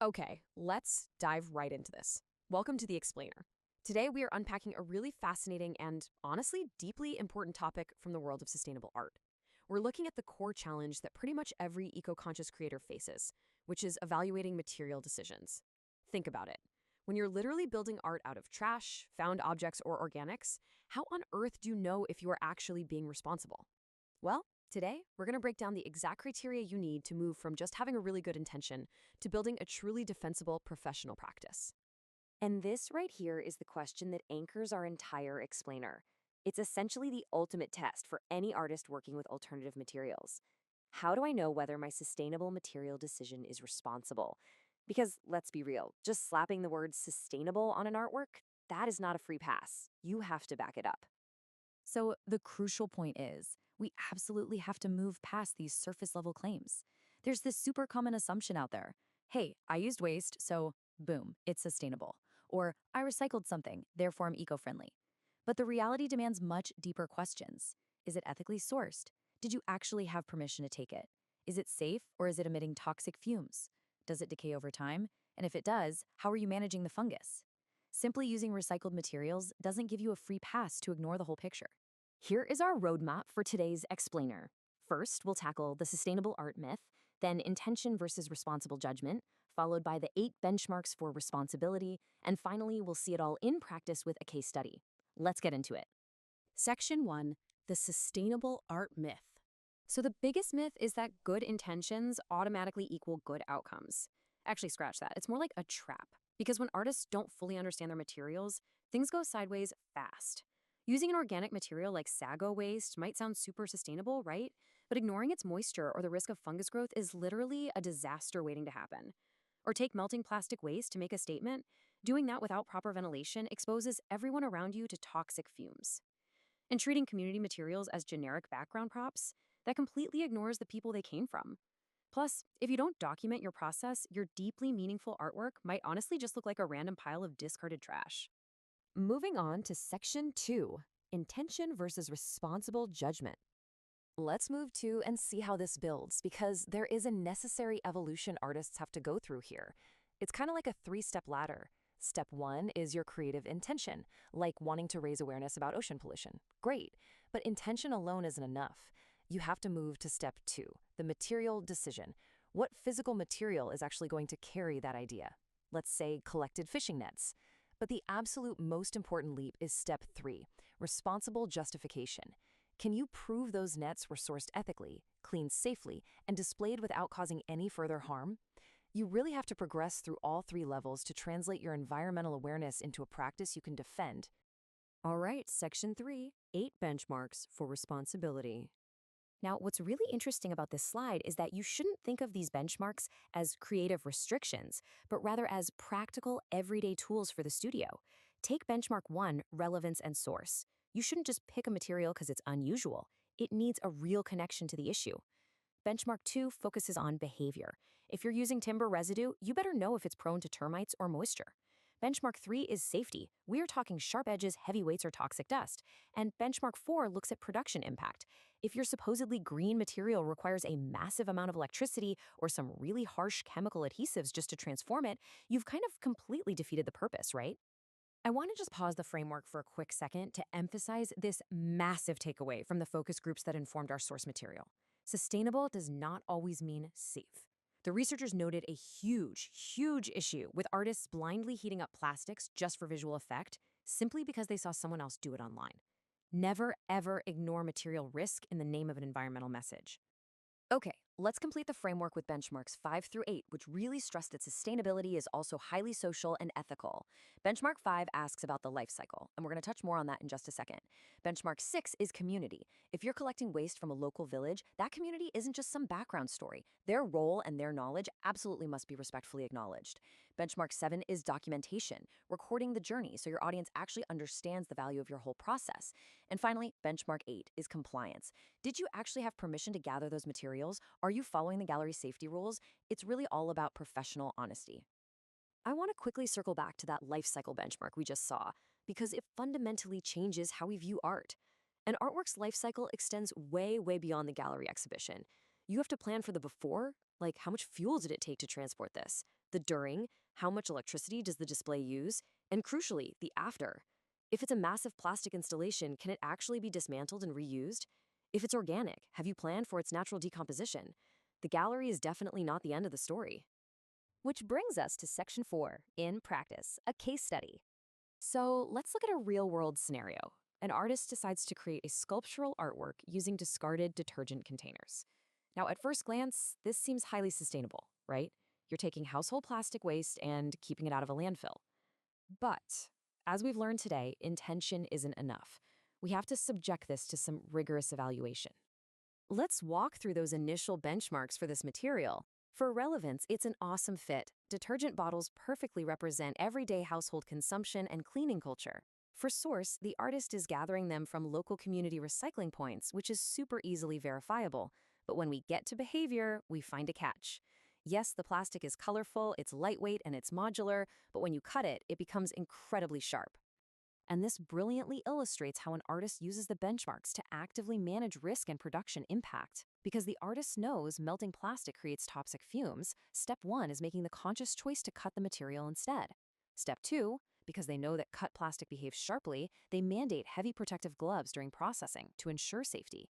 Okay, let's dive right into this. Welcome to The Explainer. Today, we are unpacking a really fascinating and honestly deeply important topic from the world of sustainable art. We're looking at the core challenge that pretty much every eco conscious creator faces, which is evaluating material decisions. Think about it. When you're literally building art out of trash, found objects, or organics, how on earth do you know if you are actually being responsible? Well, today, we're going to break down the exact criteria you need to move from just having a really good intention to building a truly defensible professional practice. And this right here is the question that anchors our entire explainer. It's essentially the ultimate test for any artist working with alternative materials. How do I know whether my sustainable material decision is responsible? Because let's be real, just slapping the word sustainable on an artwork, that is not a free pass. You have to back it up. So the crucial point is we absolutely have to move past these surface level claims. There's this super common assumption out there. Hey, I used waste, so boom, it's sustainable. Or I recycled something, therefore I'm eco-friendly. But the reality demands much deeper questions. Is it ethically sourced? Did you actually have permission to take it? Is it safe or is it emitting toxic fumes? Does it decay over time? And if it does, how are you managing the fungus? Simply using recycled materials doesn't give you a free pass to ignore the whole picture. Here is our roadmap for today's explainer. First, we'll tackle the sustainable art myth, then intention versus responsible judgment, followed by the 8 benchmarks for responsibility, and finally, we'll see it all in practice with a case study. Let's get into it. Section 1, the sustainable art myth. So, the biggest myth is that good intentions automatically equal good outcomes. Actually, scratch that. It's more like a trap. Because when artists don't fully understand their materials, things go sideways fast. Using an organic material like sago waste might sound super sustainable, right? But ignoring its moisture or the risk of fungus growth is literally a disaster waiting to happen. Or take melting plastic waste to make a statement. Doing that without proper ventilation exposes everyone around you to toxic fumes. And treating community materials as generic background props, that completely ignores the people they came from. Plus, if you don't document your process, your deeply meaningful artwork might honestly just look like a random pile of discarded trash. Moving on to section 2, intention versus responsible judgment. Let's move to and see how this builds because there is a necessary evolution artists have to go through here. It's kind of like a 3-step ladder. Step 1 is your creative intention, like wanting to raise awareness about ocean pollution. Great, but intention alone isn't enough. You have to move to step 2, the material decision. What physical material is actually going to carry that idea? Let's say collected fishing nets. But the absolute most important leap is step 3, responsible justification. Can you prove those nets were sourced ethically, cleaned safely, and displayed without causing any further harm? You really have to progress through all 3 levels to translate your environmental awareness into a practice you can defend. All right, section 3, 8 benchmarks for responsibility. Now, what's really interesting about this slide is that you shouldn't think of these benchmarks as creative restrictions, but rather as practical, everyday tools for the studio. Take benchmark 1, relevance and source. You shouldn't just pick a material because it's unusual. It needs a real connection to the issue. Benchmark 2 focuses on behavior. If you're using timber residue, you better know if it's prone to termites or moisture. Benchmark 3 is safety. We are talking sharp edges, heavy weights, or toxic dust. And benchmark 4 looks at production impact. If your supposedly green material requires a massive amount of electricity or some really harsh chemical adhesives just to transform it, you've kind of completely defeated the purpose, right? I want to just pause the framework for a quick second to emphasize this massive takeaway from the focus groups that informed our source material. Sustainable does not always mean safe. The researchers noted a huge issue with artists blindly heating up plastics just for visual effect, simply because they saw someone else do it online. Never, ever ignore material risk in the name of an environmental message. Okay, let's complete the framework with benchmarks 5 through 8, which really stress that sustainability is also highly social and ethical. Benchmark 5 asks about the life cycle, and we're going to touch more on that in just a second. Benchmark 6 is community. If you're collecting waste from a local village, that community isn't just some background story. Their role and their knowledge absolutely must be respectfully acknowledged. Benchmark 7 is documentation, recording the journey so your audience actually understands the value of your whole process. And finally, benchmark 8 is compliance. Did you actually have permission to gather those materials? Are you following the gallery safety rules? It's really all about professional honesty. I want to quickly circle back to that life cycle benchmark we just saw, because it fundamentally changes how we view art. An artwork's life cycle extends way beyond the gallery exhibition. You have to plan for the before, like how much fuel did it take to transport this? The during, how much electricity does the display use? And crucially, the after. If it's a massive plastic installation, can it actually be dismantled and reused? If it's organic, have you planned for its natural decomposition? The gallery is definitely not the end of the story. Which brings us to section 4, in practice, a case study. So let's look at a real world scenario. An artist decides to create a sculptural artwork using discarded detergent containers. Now, at first glance, this seems highly sustainable, right? You're taking household plastic waste and keeping it out of a landfill. But as we've learned today, intention isn't enough. We have to subject this to some rigorous evaluation. Let's walk through those initial benchmarks for this material. For relevance, it's an awesome fit. Detergent bottles perfectly represent everyday household consumption and cleaning culture. For source, the artist is gathering them from local community recycling points, which is super easily verifiable. But when we get to behavior, we find a catch. Yes, the plastic is colorful, it's lightweight, and it's modular, but when you cut it, it becomes incredibly sharp. And this brilliantly illustrates how an artist uses the benchmarks to actively manage risk and production impact. Because the artist knows melting plastic creates toxic fumes, step 1 is making the conscious choice to cut the material instead. Step 2, because they know that cut plastic behaves sharply, they mandate heavy protective gloves during processing to ensure safety.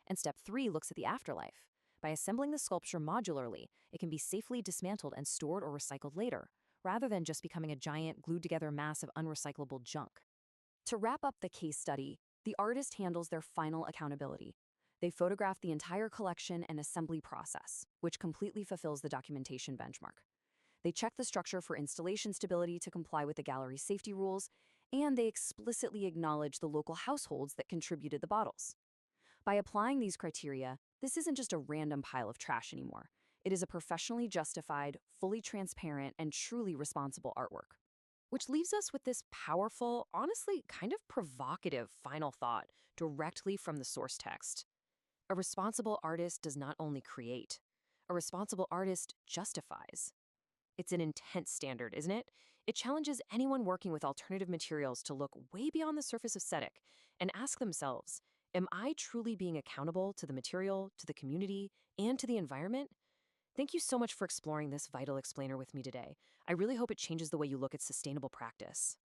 And step 3 looks at the afterlife. By assembling the sculpture modularly, it can be safely dismantled and stored or recycled later, rather than just becoming a giant glued-together mass of unrecyclable junk. To wrap up the case study, the artist handles their final accountability. They photograph the entire collection and assembly process, which completely fulfills the documentation benchmark. They check the structure for installation stability to comply with the gallery's safety rules, and they explicitly acknowledge the local households that contributed the bottles. By applying these criteria, this isn't just a random pile of trash anymore. It is a professionally justified, fully transparent, and truly responsible artwork. Which leaves us with this powerful, honestly kind of provocative final thought directly from the source text. A responsible artist does not only create, a responsible artist justifies. It's an intense standard, isn't it? It challenges anyone working with alternative materials to look way beyond the surface aesthetic and ask themselves, am I truly being accountable to the material, to the community, and to the environment? Thank you so much for exploring this vital explainer with me today. I really hope it changes the way you look at sustainable practice.